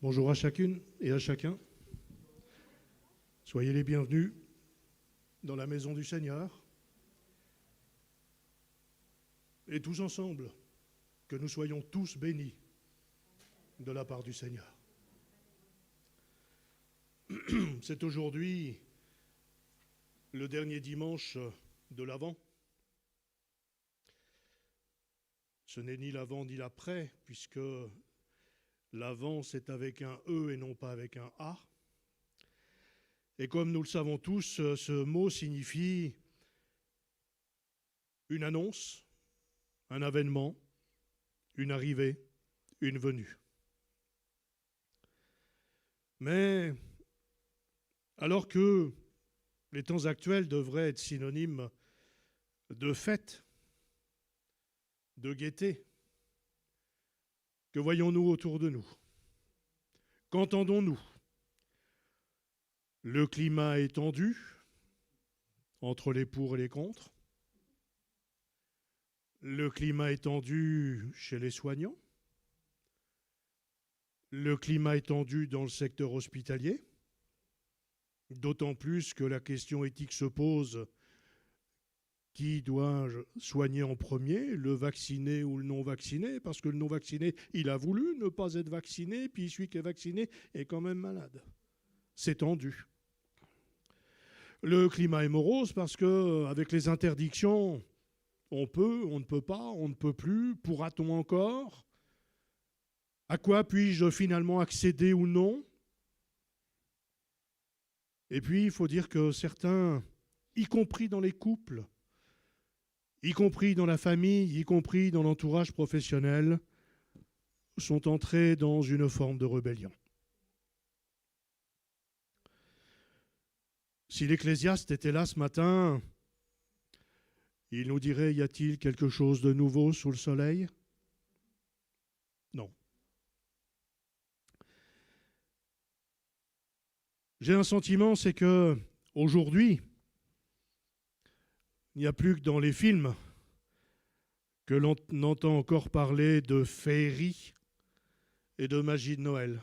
Bonjour à chacune et à chacun. Soyez les bienvenus dans la maison du Seigneur. Et tous ensemble, que nous soyons tous bénis de la part du Seigneur. C'est aujourd'hui le dernier dimanche de l'Avent. Ce n'est ni l'Avent ni l'après, puisque l'Avent c'est avec un E et non pas avec un A. Et comme nous le savons tous, ce mot signifie une annonce, un avènement, une arrivée, une venue. Mais alors que les temps actuels devraient être synonymes de fête, de gaieté, que voyons-nous autour de nous? Qu'entendons-nous? Le climat est tendu entre les pour et les contre. Le climat est tendu chez les soignants. Le climat est tendu dans le secteur hospitalier. D'autant plus que la question éthique se pose: qui dois-je soigner en premier, le vacciné ou le non-vacciné? Parce que le non-vacciné, il a voulu ne pas être vacciné, puis celui qui est vacciné est quand même malade. C'est tendu. Le climat est morose parce qu'avec les interdictions, on peut, on ne peut pas, on ne peut plus, pourra-t-on encore? À quoi puis-je finalement accéder ou non? Et puis, il faut dire que certains, y compris dans les couples, y compris dans la famille, y compris dans l'entourage professionnel, sont entrés dans une forme de rébellion. Si l'Ecclésiaste était là ce matin, il nous dirait: y a-t-il quelque chose de nouveau sous le soleil? Non. J'ai un sentiment, c'est que aujourd'hui, il n'y a plus que dans les films que l'on entend encore parler de féerie et de magie de Noël.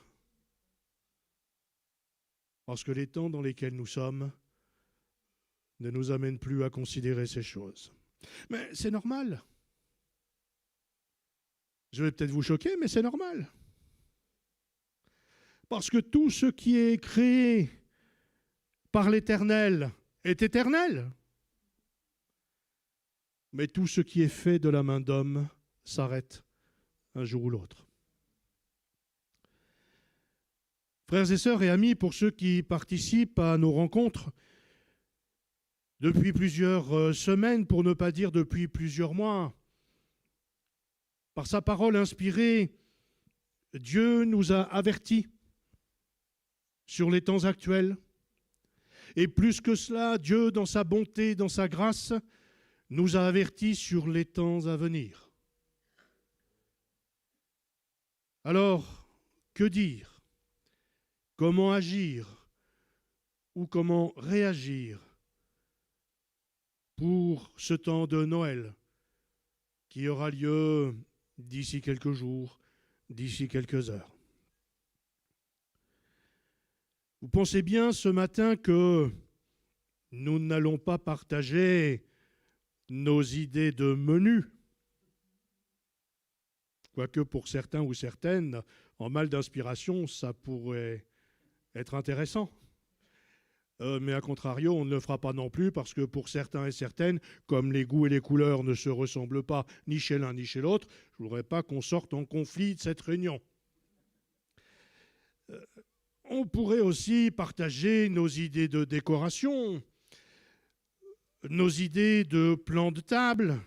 Parce que les temps dans lesquels nous sommes ne nous amènent plus à considérer ces choses. Mais c'est normal. Je vais peut-être vous choquer, mais c'est normal. Parce que tout ce qui est créé par l'Éternel est éternel. Mais tout ce qui est fait de la main d'homme s'arrête un jour ou l'autre. Frères et sœurs et amis, pour ceux qui participent à nos rencontres depuis plusieurs semaines, pour ne pas dire depuis plusieurs mois, par sa parole inspirée, Dieu nous a avertis sur les temps actuels. Et plus que cela, Dieu, dans sa bonté, dans sa grâce, nous a avertis sur les temps à venir. Alors, que dire? Comment agir? Ou comment réagir pour ce temps de Noël qui aura lieu d'ici quelques jours, d'ici quelques heures? Vous pensez bien ce matin que nous n'allons pas partager nos idées de menu, quoique pour certains ou certaines, en mal d'inspiration, ça pourrait être intéressant. Mais à contrario, on ne le fera pas non plus parce que pour certains et certaines, comme les goûts et les couleurs ne se ressemblent pas ni chez l'un ni chez l'autre, je ne voudrais pas qu'on sorte en conflit de cette réunion. On pourrait aussi partager nos idées de décoration, nos idées de plan de table.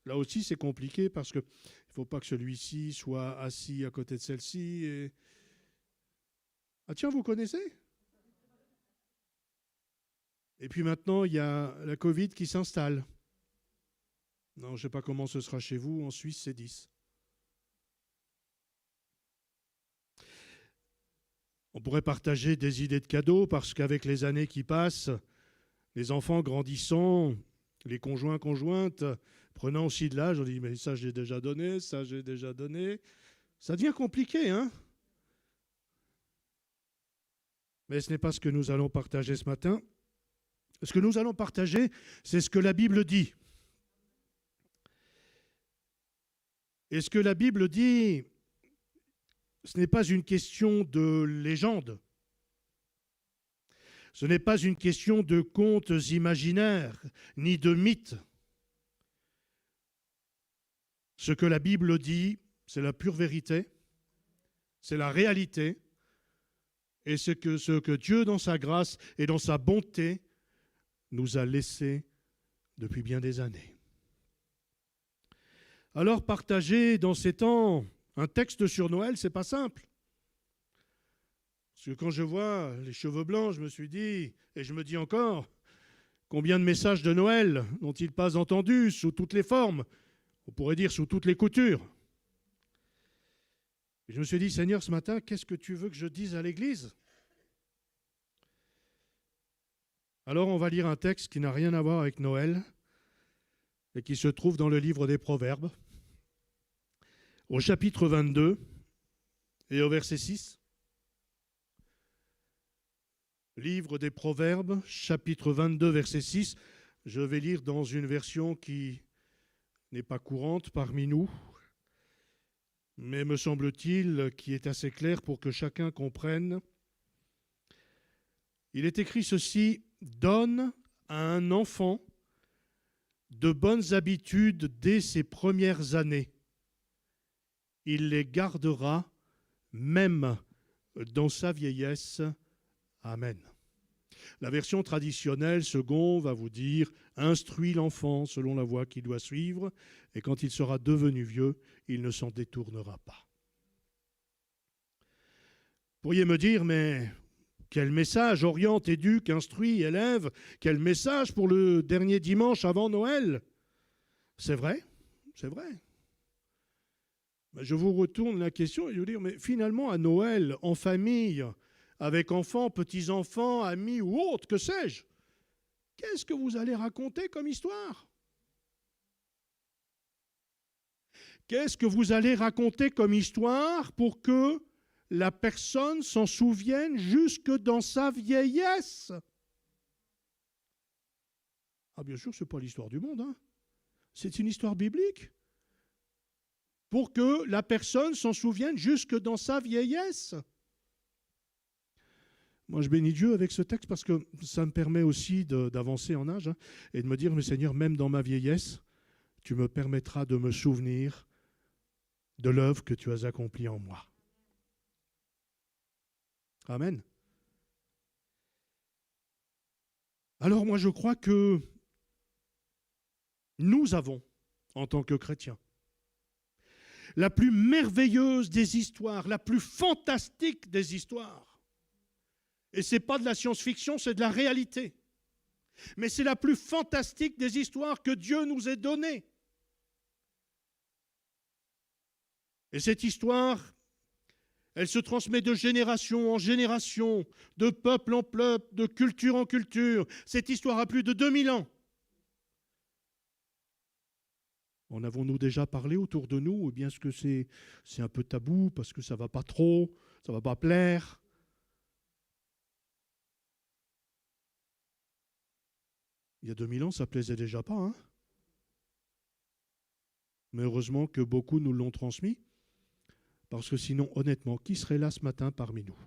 Là aussi, c'est compliqué parce qu'il ne faut pas que celui-ci soit assis à côté de celle-ci. Et... Ah tiens, vous connaissez? Et puis maintenant, il y a la Covid qui s'installe. Non, je ne sais pas comment ce sera chez vous. En Suisse, c'est 10. On pourrait partager des idées de cadeaux parce qu'avec les années qui passent, les enfants grandissant, les conjoints, conjointes, prenant aussi de l'âge, on dit: mais ça j'ai déjà donné, ça j'ai déjà donné. Ça devient compliqué, hein? Mais ce n'est pas ce que nous allons partager ce matin. Ce que nous allons partager, c'est ce que la Bible dit. Et ce que la Bible dit, ce n'est pas une question de légende. Ce n'est pas une question de contes imaginaires, ni de mythes. Ce que la Bible dit, c'est la pure vérité, c'est la réalité, et c'est ce que Dieu, dans sa grâce et dans sa bonté, nous a laissé depuis bien des années. Alors, partager dans ces temps un texte sur Noël, c'est pas simple. Parce que quand je vois les cheveux blancs, je me suis dit, et je me dis encore, combien de messages de Noël n'ont-ils pas entendus sous toutes les formes, on pourrait dire sous toutes les coutures. Et je me suis dit, Seigneur, ce matin, qu'est-ce que tu veux que je dise à l'Église ? Alors on va lire un texte qui n'a rien à voir avec Noël et qui se trouve dans le livre des Proverbes, au chapitre 22 et au verset 6. Livre des Proverbes, chapitre 22, verset 6. Je vais lire dans une version qui n'est pas courante parmi nous, mais me semble-t-il qui est assez claire pour que chacun comprenne. Il est écrit ceci: « Donne à un enfant de bonnes habitudes dès ses premières années. Il les gardera même dans sa vieillesse. Amen. » La version traditionnelle, second, va vous dire « Instruis l'enfant selon la voie qu'il doit suivre, et quand il sera devenu vieux, il ne s'en détournera pas. » Vous pourriez me dire, mais quel message oriente, éduque, instruit, élève, quel message pour le dernier dimanche avant Noël. C'est vrai, c'est vrai. Mais je vous retourne la question et je vous dire, mais finalement à Noël, en famille, avec enfants, petits-enfants, amis ou autres, que sais-je, qu'est-ce que vous allez raconter comme histoire ? Qu'est-ce que vous allez raconter comme histoire pour que la personne s'en souvienne jusque dans sa vieillesse ? Ah bien sûr, ce n'est pas l'histoire du monde, hein. C'est une histoire biblique. Pour que la personne s'en souvienne jusque dans sa vieillesse. Moi, je bénis Dieu avec ce texte parce que ça me permet aussi d'avancer en âge, hein, et de me dire, mais Seigneur, même dans ma vieillesse, tu me permettras de me souvenir de l'œuvre que tu as accomplie en moi. Amen. Alors moi, je crois que nous avons, en tant que chrétiens, la plus merveilleuse des histoires, la plus fantastique des histoires. Et ce n'est pas de la science-fiction, c'est de la réalité. Mais c'est la plus fantastique des histoires que Dieu nous ait données. Et cette histoire, elle se transmet de génération en génération, de peuple en peuple, de culture en culture. Cette histoire a plus de 2000 ans. En avons-nous déjà parlé autour de nous? Ou bien est-ce que c'est un peu tabou parce que ça ne va pas trop, ça ne va pas plaire? Il y a 2000 ans, ça ne plaisait déjà pas, hein? Mais heureusement que beaucoup nous l'ont transmis, parce que sinon, honnêtement, qui serait là ce matin parmi nous?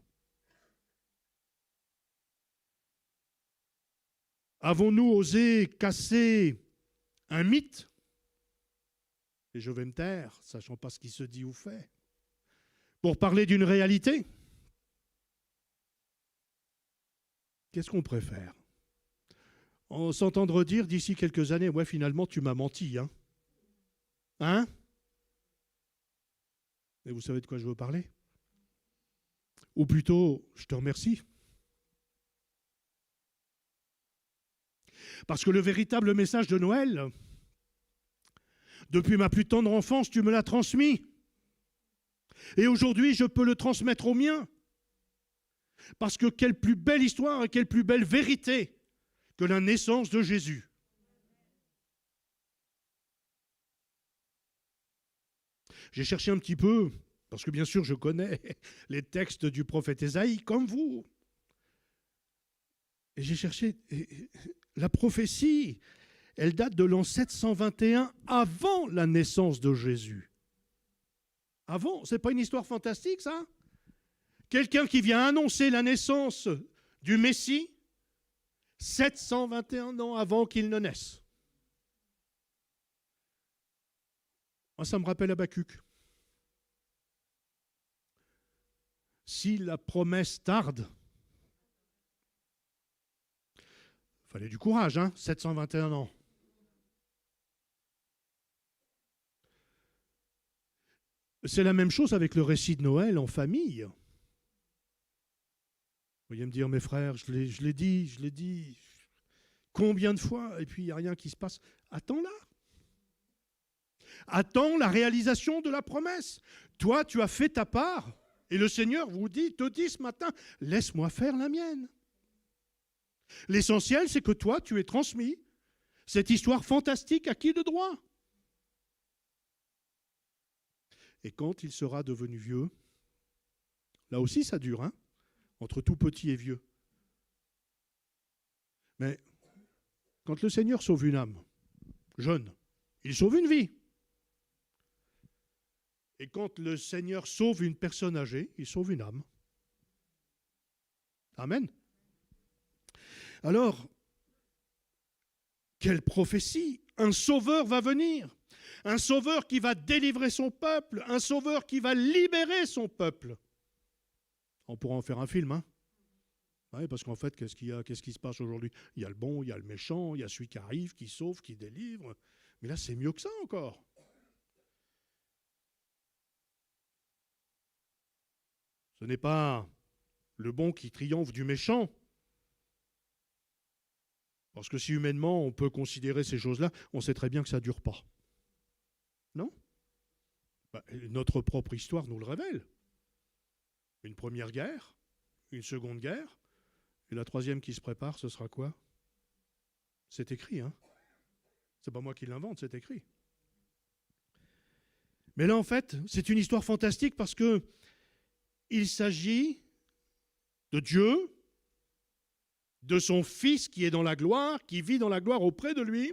Avons-nous osé casser un mythe? Et je vais me taire, sachant pas ce qui se dit ou fait, pour parler d'une réalité? Qu'est-ce qu'on préfère? On s'entendre dire d'ici quelques années, ouais, finalement, tu m'as menti, hein? Hein? Et vous savez de quoi je veux parler? Ou plutôt, je te remercie. Parce que le véritable message de Noël, depuis ma plus tendre enfance, tu me l'as transmis. Et aujourd'hui, je peux le transmettre aux miens. Parce que quelle plus belle histoire et quelle plus belle vérité que la naissance de Jésus. J'ai cherché un petit peu, parce que bien sûr je connais les textes du prophète Ésaïe, comme vous. Et j'ai cherché, la prophétie, elle date de l'an 721, avant la naissance de Jésus. Avant, c'est pas une histoire fantastique, ça? Quelqu'un qui vient annoncer la naissance du Messie 721 ans avant qu'il ne naisse. Moi, ça me rappelle Habakkuk. Si la promesse tarde, il fallait du courage, 721 ans. C'est la même chose avec le récit de Noël en famille. Vous voyez me dire, mes frères, je l'ai dit, combien de fois, et puis il n'y a rien qui se passe. Attends-la. Attends la réalisation de la promesse. Toi, tu as fait ta part, et le Seigneur te dit ce matin, laisse-moi faire la mienne. L'essentiel, c'est que toi, tu aies transmis cette histoire fantastique à qui de droit? Et quand il sera devenu vieux, là aussi ça dure, entre tout petit et vieux. Mais quand le Seigneur sauve une âme, jeune, il sauve une vie. Et quand le Seigneur sauve une personne âgée, il sauve une âme. Amen. Alors, quelle prophétie! Un sauveur va venir. Un sauveur qui va délivrer son peuple, un sauveur qui va libérer son peuple. On pourra en faire un film, Oui, parce qu'en fait, qu'est-ce qui se passe aujourd'hui? Il y a le bon, il y a le méchant, il y a celui qui arrive, qui sauve, qui délivre. Mais là, c'est mieux que ça encore. Ce n'est pas le bon qui triomphe du méchant. Parce que si humainement on peut considérer ces choses-là, on sait très bien que ça ne dure pas. Non? Notre propre histoire nous le révèle. Une première guerre, une seconde guerre, et la troisième qui se prépare, ce sera quoi? C'est écrit, C'est pas moi qui l'invente, c'est écrit. Mais là, en fait, c'est une histoire fantastique parce que il s'agit de Dieu, de son Fils qui est dans la gloire, qui vit dans la gloire auprès de lui,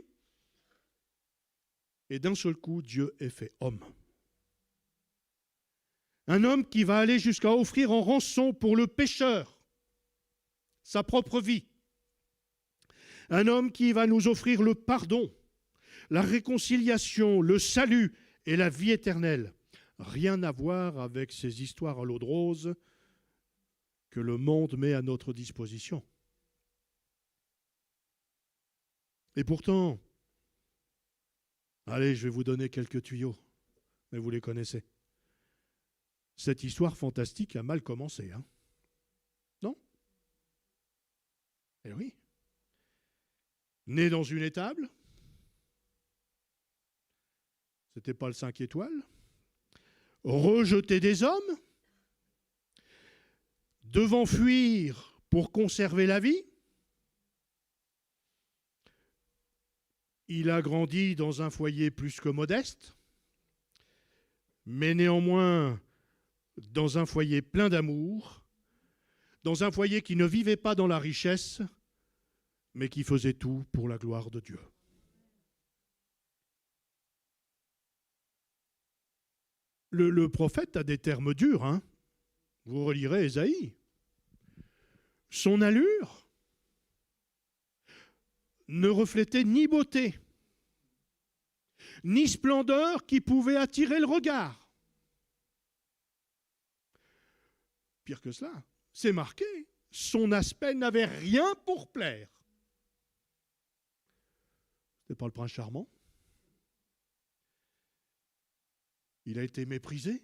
et d'un seul coup, Dieu est fait homme. Un homme qui va aller jusqu'à offrir en rançon pour le pécheur sa propre vie. Un homme qui va nous offrir le pardon, la réconciliation, le salut et la vie éternelle. Rien à voir avec ces histoires à l'eau de rose que le monde met à notre disposition. Et pourtant, allez, je vais vous donner quelques tuyaux, mais vous les connaissez. Cette histoire fantastique a mal commencé, Non? Eh oui. Né dans une étable, c'était pas le 5 étoiles, rejeté des hommes, devant fuir pour conserver la vie. Il a grandi dans un foyer plus que modeste, mais néanmoins dans un foyer plein d'amour, dans un foyer qui ne vivait pas dans la richesse, mais qui faisait tout pour la gloire de Dieu. Le prophète a des termes durs, Vous relirez Ésaïe. Son allure ne reflétait ni beauté, ni splendeur qui pouvait attirer le regard. Pire que cela, c'est marqué, son aspect n'avait rien pour plaire. Ce n'est pas le prince charmant. Il a été méprisé,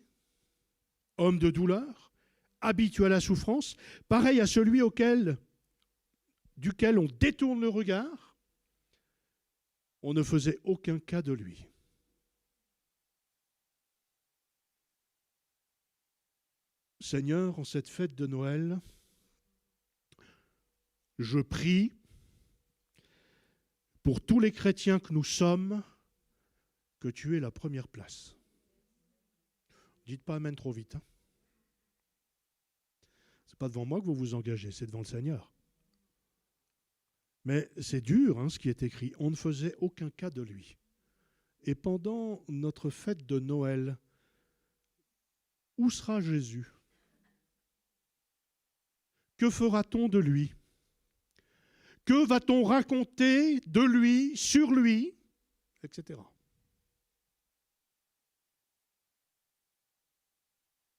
homme de douleur, habitué à la souffrance, pareil à celui duquel on détourne le regard. On ne faisait aucun cas de lui. Seigneur, en cette fête de Noël, je prie pour tous les chrétiens que nous sommes, que tu aies la première place. Dites pas amen trop vite. Ce n'est pas devant moi que vous vous engagez, c'est devant le Seigneur. Mais c'est dur, hein, ce qui est écrit. On ne faisait aucun cas de lui. Et pendant notre fête de Noël, où sera Jésus? Que fera-t-on de lui? Que va-t-on raconter de lui, sur lui, etc.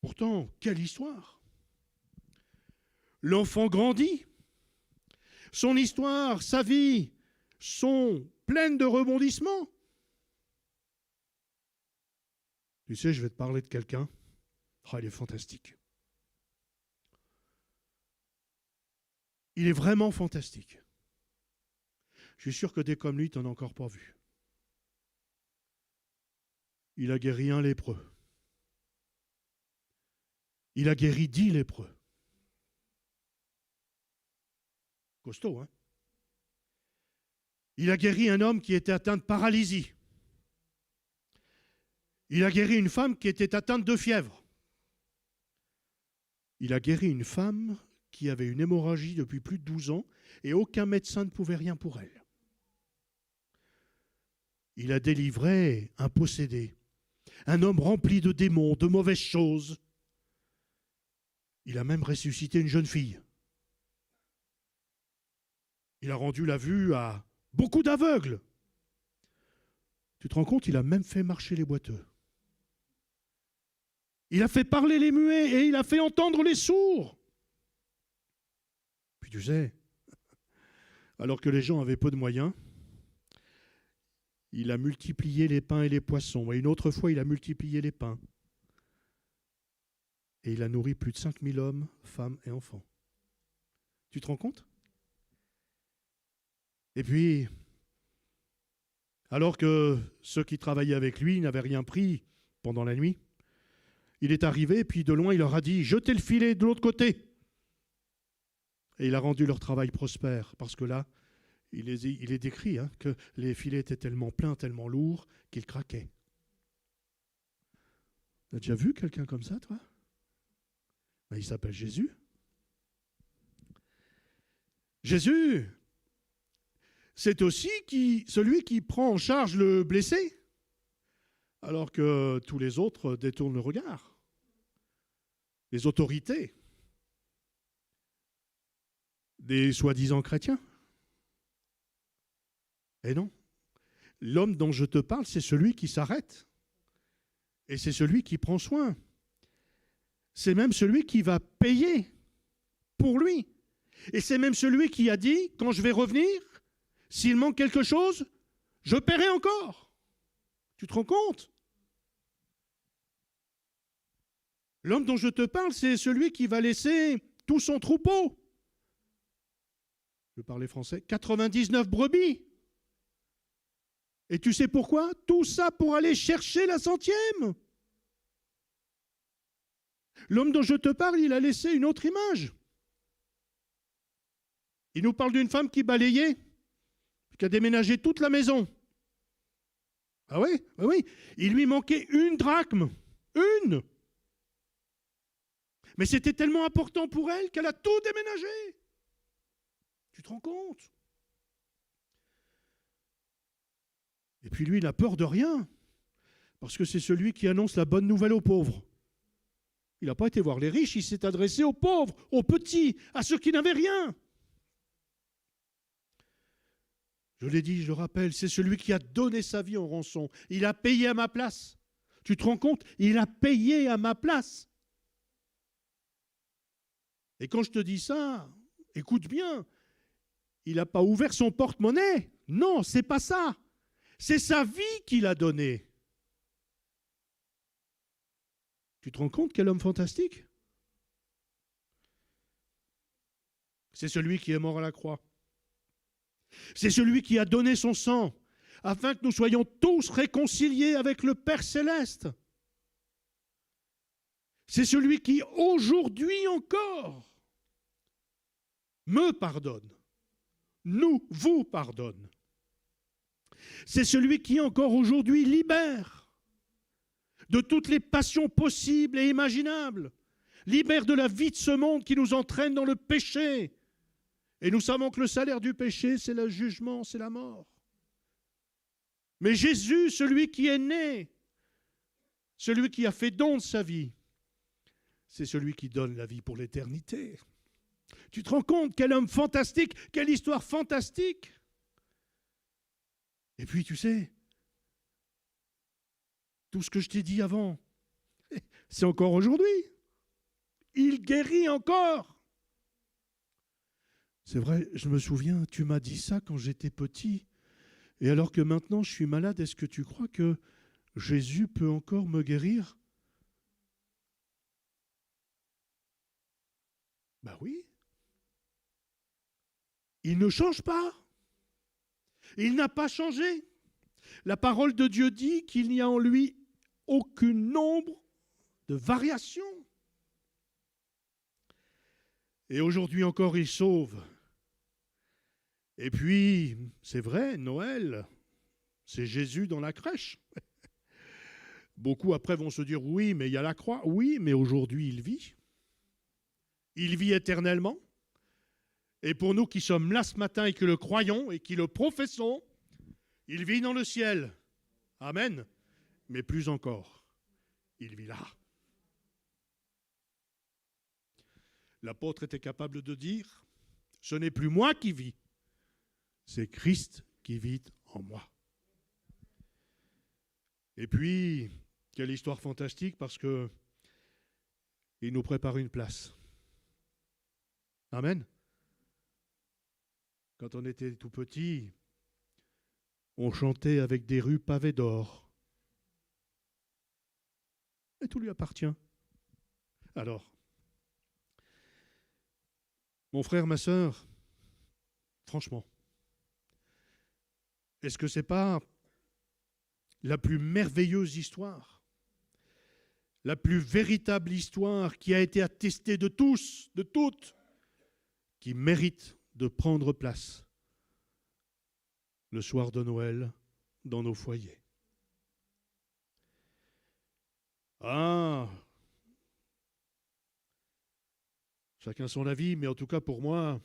Pourtant, quelle histoire! L'enfant grandit. Son histoire, sa vie sont pleines de rebondissements. Tu sais, je vais te parler de quelqu'un. Oh, il est fantastique. Il est vraiment fantastique. Je suis sûr que des comme lui, tu n'en as encore pas vu. Il a guéri un lépreux. Il a guéri 10 lépreux. Costaud, hein? Il a guéri un homme qui était atteint de paralysie. Il a guéri une femme qui était atteinte de fièvre. Il a guéri une femme qui avait une hémorragie depuis plus de 12 ans et aucun médecin ne pouvait rien pour elle. Il a délivré un possédé, un homme rempli de démons, de mauvaises choses. Il a même ressuscité une jeune fille. Il a rendu la vue à beaucoup d'aveugles. Tu te rends compte, il a même fait marcher les boiteux. Il a fait parler les muets et il a fait entendre les sourds. Puis tu sais, alors que les gens avaient peu de moyens, il a multiplié les pains et les poissons. Et une autre fois, il a multiplié les pains. Et il a nourri plus de 5000 hommes, femmes et enfants. Tu te rends compte? Et puis, alors que ceux qui travaillaient avec lui n'avaient rien pris pendant la nuit, il est arrivé, puis de loin, il leur a dit « Jetez le filet de l'autre côté !» Et il a rendu leur travail prospère, parce que là, il est décrit que les filets étaient tellement pleins, tellement lourds, qu'ils craquaient. Tu as déjà vu quelqu'un comme ça, toi? Ben, il s'appelle Jésus. Jésus, c'est aussi celui qui prend en charge le blessé, alors que tous les autres détournent le regard. Les autorités, des soi-disant chrétiens. Et non, l'homme dont je te parle, c'est celui qui s'arrête. Et c'est celui qui prend soin. C'est même celui qui va payer pour lui. Et c'est même celui qui a dit, quand je vais revenir, s'il manque quelque chose, je paierai encore. Tu te rends compte? L'homme dont je te parle, c'est celui qui va laisser tout son troupeau. Je parlais français. 99 brebis. Et tu sais pourquoi? Tout ça pour aller chercher la 100e. L'homme dont je te parle, il a laissé une autre image. Il nous parle d'une femme qui balayait, qui a déménagé toute la maison. Ah oui, oui. Il lui manquait une drachme. Une. Mais c'était tellement important pour elle qu'elle a tout déménagé. Tu te rends compte? Et puis lui, il n'a peur de rien, parce que c'est celui qui annonce la bonne nouvelle aux pauvres. Il n'a pas été voir les riches, il s'est adressé aux pauvres, aux petits, à ceux qui n'avaient rien. Je l'ai dit, je le rappelle, c'est celui qui a donné sa vie en rançon. Il a payé à ma place. Tu te rends compte? Il a payé à ma place. Et quand je te dis ça, écoute bien, il n'a pas ouvert son porte-monnaie. Non, c'est pas ça. C'est sa vie qu'il a donnée. Tu te rends compte quel homme fantastique? C'est celui qui est mort à la croix. C'est celui qui a donné son sang afin que nous soyons tous réconciliés avec le Père Céleste. C'est celui qui, aujourd'hui encore, me pardonne, vous pardonne. C'est celui qui, encore aujourd'hui, libère de toutes les passions possibles et imaginables, libère de la vie de ce monde qui nous entraîne dans le péché Et nous savons que le salaire du péché, c'est le jugement, c'est la mort. Mais Jésus, celui qui est né, celui qui a fait don de sa vie, c'est celui qui donne la vie pour l'éternité. Tu te rends compte, quel homme fantastique, quelle histoire fantastique. Et puis, tu sais, tout ce que je t'ai dit avant, c'est encore aujourd'hui. Il guérit encore. C'est vrai, je me souviens, tu m'as dit ça quand j'étais petit. Et alors que maintenant je suis malade, est-ce que tu crois que Jésus peut encore me guérir? Ben oui. Il ne change pas. Il n'a pas changé. La parole de Dieu dit qu'il n'y a en lui aucun nombre de variations. Et aujourd'hui encore, il sauve. Et puis, c'est vrai, Noël, c'est Jésus dans la crèche. Beaucoup après vont se dire, oui, mais il y a la croix. Oui, mais aujourd'hui, il vit. Il vit éternellement. Et pour nous qui sommes là ce matin et qui le croyons et qui le professons, il vit dans le ciel. Amen. Mais plus encore, il vit là. L'apôtre était capable de dire, ce n'est plus moi qui vis, c'est Christ qui vit en moi. Et puis, quelle histoire fantastique parce que il nous prépare une place. Amen. Quand on était tout petit, on chantait avec des rues pavées d'or. Et tout lui appartient. Alors, mon frère, ma sœur, franchement, est-ce que ce n'est pas la plus merveilleuse histoire, la plus véritable histoire qui a été attestée de tous, de toutes, qui mérite de prendre place le soir de Noël dans nos foyers? Ah, chacun son avis, mais en tout cas pour moi,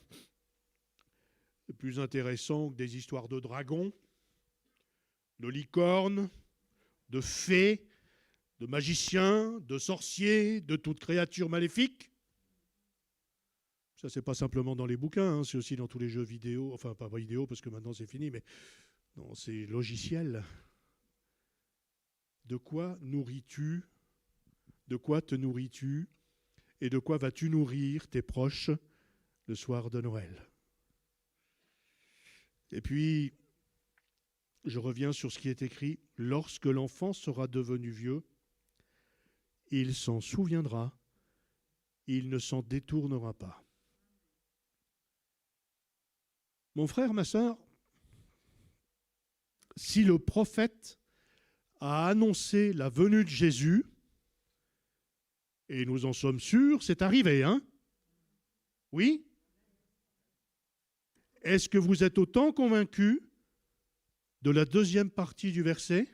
c'est plus intéressant que des histoires de dragons, de licornes, de fées, de magiciens, de sorciers, de toute créature maléfique. Ça, c'est pas simplement dans les bouquins, hein, c'est aussi dans tous les jeux vidéo, enfin pas vidéo parce que maintenant c'est fini, mais dans ces logiciels. De quoi nourris-tu? De quoi te nourris-tu? Et de quoi vas-tu nourrir tes proches le soir de Noël? Et puis, je reviens sur ce qui est écrit. Lorsque l'enfant sera devenu vieux, il s'en souviendra, il ne s'en détournera pas. Mon frère, ma sœur, si le prophète a annoncé la venue de Jésus, et nous en sommes sûrs, c'est arrivé, hein? Oui? Est-ce que vous êtes autant convaincus de la deuxième partie du verset?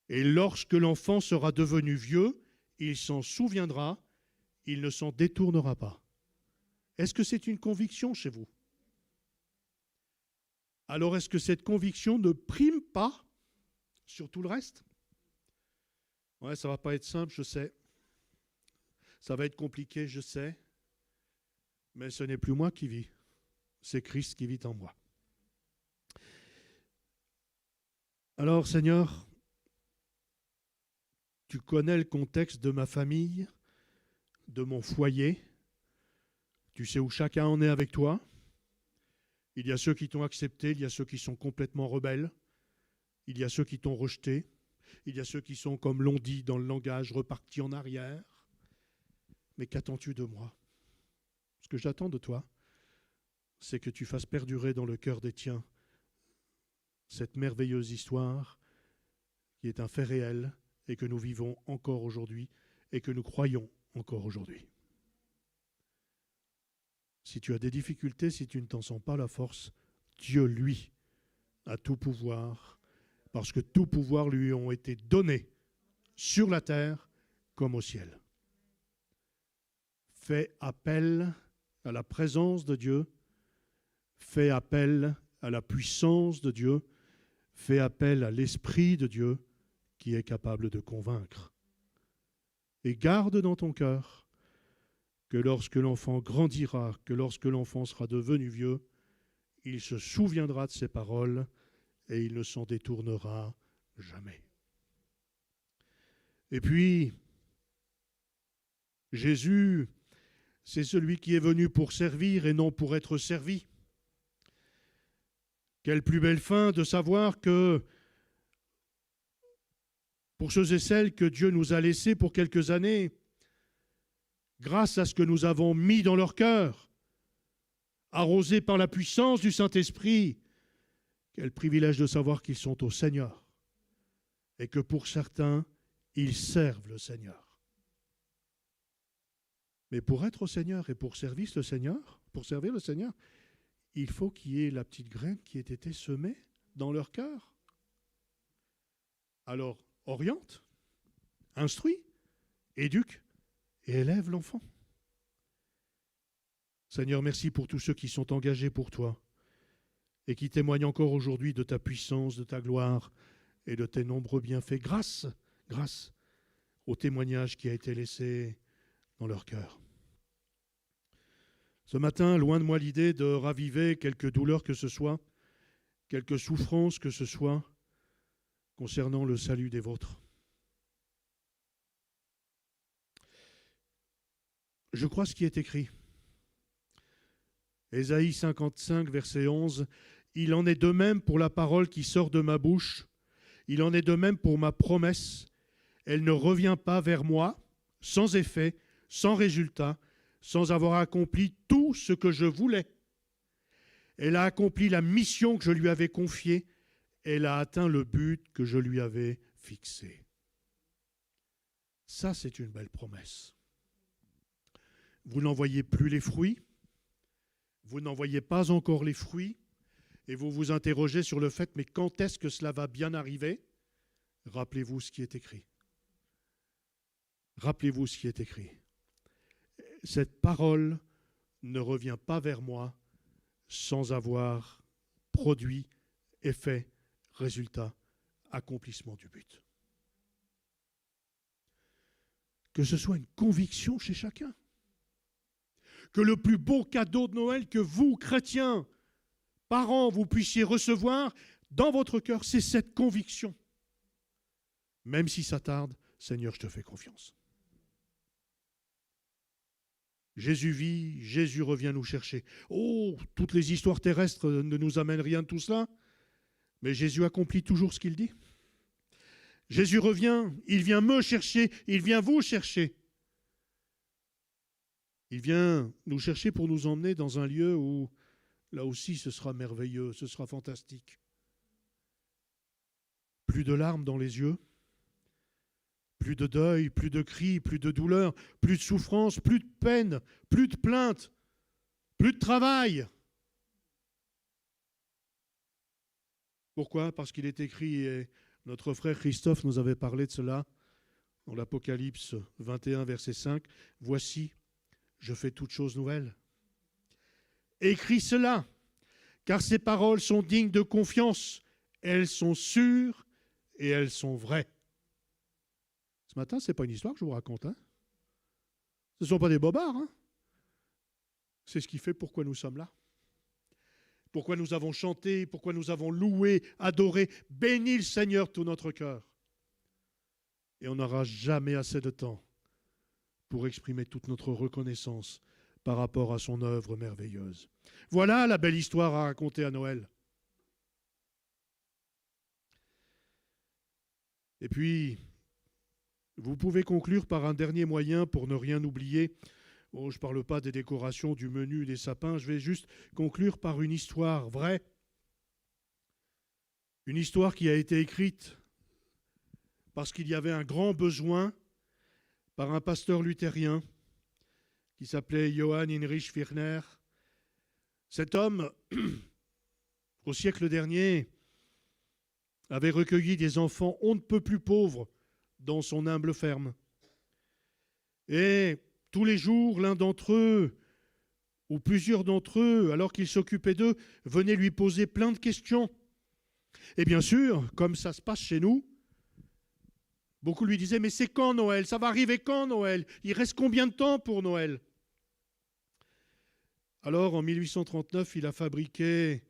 Et lorsque l'enfant sera devenu vieux, il s'en souviendra, il ne s'en détournera pas. Est-ce que c'est une conviction chez vous? Alors est-ce que cette conviction ne prime pas sur tout le reste? Ouais, ça ne va pas être simple, je sais. Ça va être compliqué, je sais. Mais ce n'est plus moi qui vis, c'est Christ qui vit en moi. Alors, Seigneur, tu connais le contexte de ma famille, de mon foyer. Tu sais où chacun en est avec toi. Il y a ceux qui t'ont accepté, il y a ceux qui sont complètement rebelles. Il y a ceux qui t'ont rejeté. Il y a ceux qui sont, comme l'on dit dans le langage, repartis en arrière. Mais qu'attends-tu de moi? Ce que j'attends de toi, c'est que tu fasses perdurer dans le cœur des tiens cette merveilleuse histoire qui est un fait réel et que nous vivons encore aujourd'hui et que nous croyons encore aujourd'hui. Si tu as des difficultés, si tu ne t'en sens pas la force, Dieu, lui, a tout pouvoir, parce que tout pouvoir lui ont été donnés sur la terre comme au ciel. Fais appel à la présence de Dieu, fait appel à la puissance de Dieu, fait appel à l'Esprit de Dieu qui est capable de convaincre. Et garde dans ton cœur que lorsque l'enfant grandira, que lorsque l'enfant sera devenu vieux, il se souviendra de ces paroles et il ne s'en détournera jamais. Et puis, Jésus, c'est celui qui est venu pour servir et non pour être servi. Quelle plus belle fin de savoir que pour ceux et celles que Dieu nous a laissés pour quelques années, grâce à ce que nous avons mis dans leur cœur, arrosés par la puissance du Saint-Esprit, quel privilège de savoir qu'ils sont au Seigneur et que pour certains, ils servent le Seigneur. Mais pour être au Seigneur et pour servir le Seigneur, il faut qu'il y ait la petite graine qui ait été semée dans leur cœur. Alors, oriente, instruis, éduque et élève l'enfant. Seigneur, merci pour tous ceux qui sont engagés pour toi et qui témoignent encore aujourd'hui de ta puissance, de ta gloire et de tes nombreux bienfaits, grâce au témoignage qui a été laissé dans leur cœur. Ce matin, loin de moi l'idée de raviver quelque douleur que ce soit, quelque souffrance que ce soit, concernant le salut des vôtres. Je crois ce qui est écrit. Ésaïe 55, verset 11, « Il en est de même pour la parole qui sort de ma bouche, il en est de même pour ma promesse. Elle ne revient pas vers moi, sans effet, sans résultat, sans avoir accompli tout ce que je voulais. Elle a accompli la mission que je lui avais confiée, elle a atteint le but que je lui avais fixé. » Ça, c'est une belle promesse. Vous n'en voyez plus les fruits, vous n'en voyez pas encore les fruits, et vous vous interrogez sur le fait, mais quand est-ce que cela va bien arriver? Rappelez-vous ce qui est écrit. Rappelez-vous ce qui est écrit. Cette parole ne revient pas vers moi sans avoir produit, effet, résultat, accomplissement du but. Que ce soit une conviction chez chacun. Que le plus beau cadeau de Noël que vous, chrétiens, parents, vous puissiez recevoir dans votre cœur, c'est cette conviction. Même si ça tarde, Seigneur, je te fais confiance. Jésus vit, Jésus revient nous chercher. Oh, toutes les histoires terrestres ne nous amènent rien de tout cela, mais Jésus accomplit toujours ce qu'il dit. Jésus revient, il vient me chercher, il vient vous chercher. Il vient nous chercher pour nous emmener dans un lieu où, là aussi, ce sera merveilleux, ce sera fantastique. Plus de larmes dans les yeux, plus de deuil, plus de cris, plus de douleur, plus de souffrance, plus de peine, plus de plainte, plus de travail. Pourquoi? Parce qu'il est écrit, et notre frère Christophe nous avait parlé de cela, dans l'Apocalypse 21, verset 5, « Voici, je fais toutes choses nouvelles. » Écris cela, car ces paroles sont dignes de confiance, elles sont sûres et elles sont vraies. Ce matin, ce n'est pas une histoire que je vous raconte. Hein. Ce ne sont pas des bobards. Hein. C'est ce qui fait pourquoi nous sommes là. Pourquoi nous avons chanté, pourquoi nous avons loué, adoré, béni le Seigneur tout notre cœur. Et on n'aura jamais assez de temps pour exprimer toute notre reconnaissance par rapport à son œuvre merveilleuse. Voilà la belle histoire à raconter à Noël. Et puis, vous pouvez conclure par un dernier moyen pour ne rien oublier. Oh, je ne parle pas des décorations, du menu, des sapins, je vais juste conclure par une histoire vraie. Une histoire qui a été écrite parce qu'il y avait un grand besoin par un pasteur luthérien qui s'appelait Johann Heinrich Virner. Cet homme, au siècle dernier, avait recueilli des enfants on ne peut plus pauvres dans son humble ferme. Et tous les jours, l'un d'entre eux où plusieurs d'entre eux, alors qu'il s'occupait d'eux, venaient lui poser plein de questions. Et bien sûr, comme ça se passe chez nous, beaucoup lui disaient « Mais c'est quand Noël? Ça va arriver quand Noël? Il reste combien de temps pour Noël ?» Alors, en 1839, il a fabriqué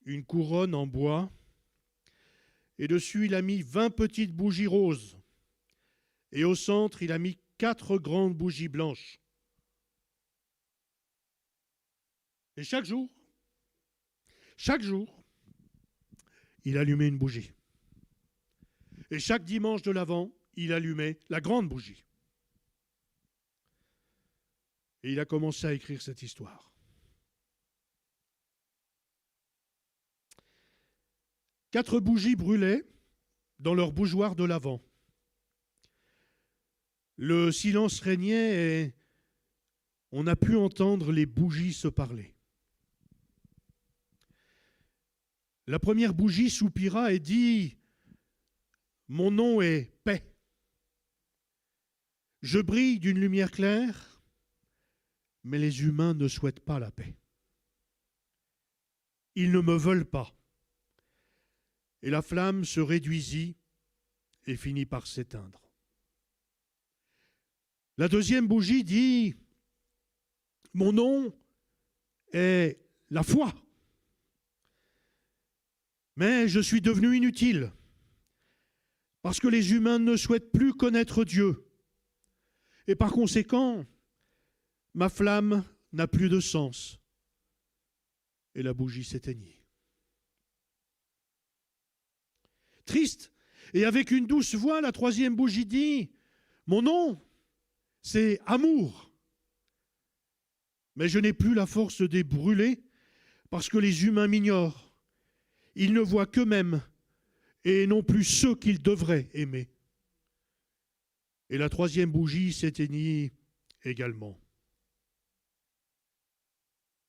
une couronne en bois et dessus, il a mis 20 petites bougies roses. Et au centre, il a mis 4 grandes bougies blanches. Et chaque jour, il allumait une bougie. Et chaque dimanche de l'Avent, il allumait la grande bougie. Et il a commencé à écrire cette histoire. 4 bougies brûlaient dans leur bougeoir de l'Avent. Le silence régnait et on a pu entendre les bougies se parler. La première bougie soupira et dit « Mon nom est paix. Je brille d'une lumière claire, mais les humains ne souhaitent pas la paix. Ils ne me veulent pas. » Et la flamme se réduisit et finit par s'éteindre. La deuxième bougie dit « Mon nom est la foi. Mais je suis devenu inutile parce que les humains ne souhaitent plus connaître Dieu. Et par conséquent, ma flamme n'a plus de sens. » Et la bougie s'éteignit. Triste, et avec une douce voix, la troisième bougie dit « Mon nom, c'est amour. Mais je n'ai plus la force de les brûler parce que les humains m'ignorent. Ils ne voient qu'eux-mêmes et non plus ceux qu'ils devraient aimer. » Et la troisième bougie s'éteignit également.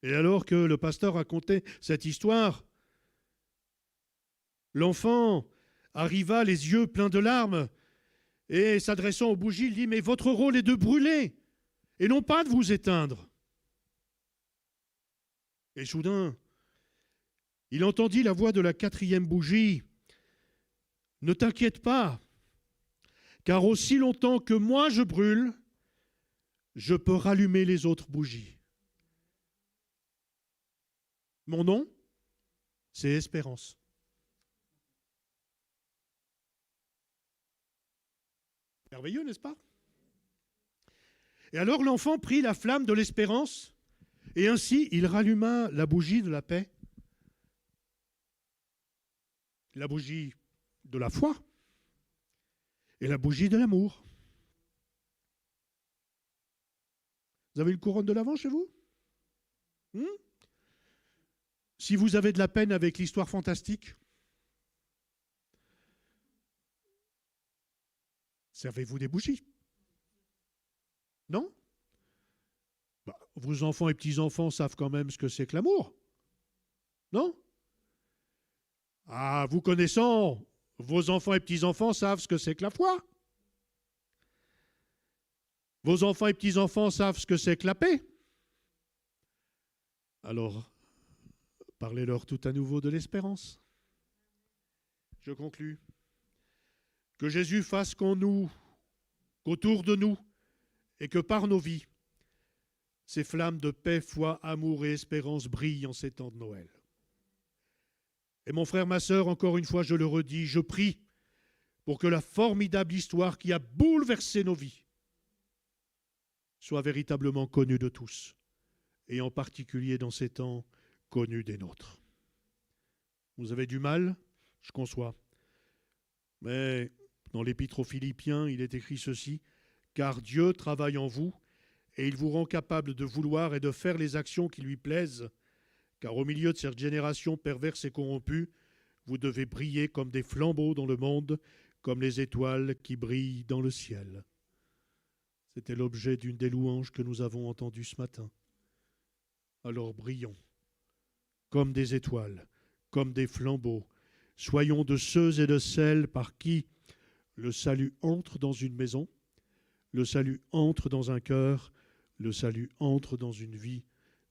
Et alors que le pasteur racontait cette histoire, l'enfant arriva les yeux pleins de larmes et s'adressant aux bougies, il dit « Mais votre rôle est de brûler et non pas de vous éteindre. » Et soudain, il entendit la voix de la quatrième bougie « Ne t'inquiète pas, car aussi longtemps que moi je brûle, je peux rallumer les autres bougies. Mon nom, c'est Espérance. » Merveilleux, n'est-ce pas? Et alors l'enfant prit la flamme de l'espérance, et ainsi il ralluma la bougie de la paix, la bougie de la foi et la bougie de l'amour. Vous avez une couronne de l'Avent chez vous? Si vous avez de la peine avec l'histoire fantastique, servez-vous des bougies. Non? Vos enfants et petits-enfants savent quand même ce que c'est que l'amour. Non? Ah, vous connaissant, vos enfants et petits-enfants savent ce que c'est que la foi. Vos enfants et petits-enfants savent ce que c'est que la paix. Alors, parlez-leur tout à nouveau de l'espérance. Je conclus. Que Jésus fasse qu'en nous, qu'autour de nous, et que par nos vies, ces flammes de paix, foi, amour et espérance brillent en ces temps de Noël. Et mon frère, ma sœur, encore une fois, je le redis, je prie pour que la formidable histoire qui a bouleversé nos vies soit véritablement connue de tous, et en particulier dans ces temps connue des nôtres. Vous avez du mal, je conçois. Mais dans l'Épître aux Philippiens, il est écrit ceci, « Car Dieu travaille en vous, et il vous rend capable de vouloir et de faire les actions qui lui plaisent, car au milieu de cette génération perverse et corrompue, vous devez briller comme des flambeaux dans le monde, comme les étoiles qui brillent dans le ciel. » C'était l'objet d'une des louanges que nous avons entendues ce matin. Alors brillons, comme des étoiles, comme des flambeaux. Soyons de ceux et de celles par qui le salut entre dans une maison, le salut entre dans un cœur, le salut entre dans une vie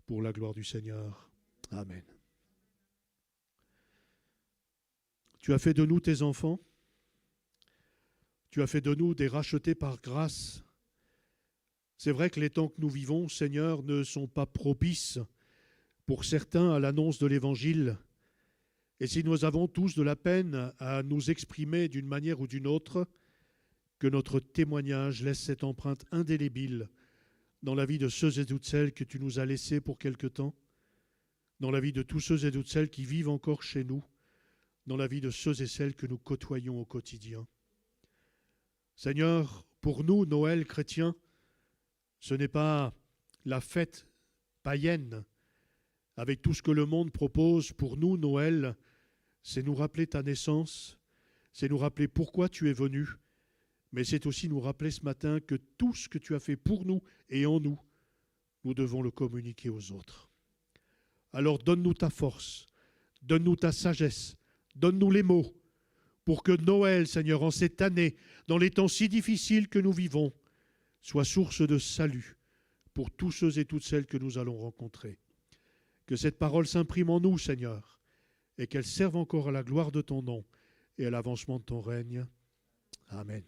pour la gloire du Seigneur. Amen. Tu as fait de nous tes enfants. Tu as fait de nous des rachetés par grâce. C'est vrai que les temps que nous vivons, Seigneur, ne sont pas propices pour certains à l'annonce de l'Évangile. Et si nous avons tous de la peine à nous exprimer d'une manière ou d'une autre, que notre témoignage laisse cette empreinte indélébile dans la vie de ceux et toutes celles que tu nous as laissés pour quelque temps, dans la vie de tous ceux et toutes celles qui vivent encore chez nous, dans la vie de ceux et celles que nous côtoyons au quotidien. Seigneur, pour nous, Noël chrétien, ce n'est pas la fête païenne avec tout ce que le monde propose. Pour nous, Noël, c'est nous rappeler ta naissance, c'est nous rappeler pourquoi tu es venu, mais c'est aussi nous rappeler ce matin que tout ce que tu as fait pour nous et en nous, nous devons le communiquer aux autres. Alors donne-nous ta force, donne-nous ta sagesse, donne-nous les mots pour que Noël, Seigneur, en cette année, dans les temps si difficiles que nous vivons, soit source de salut pour tous ceux et toutes celles que nous allons rencontrer. Que cette parole s'imprime en nous, Seigneur, et qu'elle serve encore à la gloire de ton nom et à l'avancement de ton règne. Amen.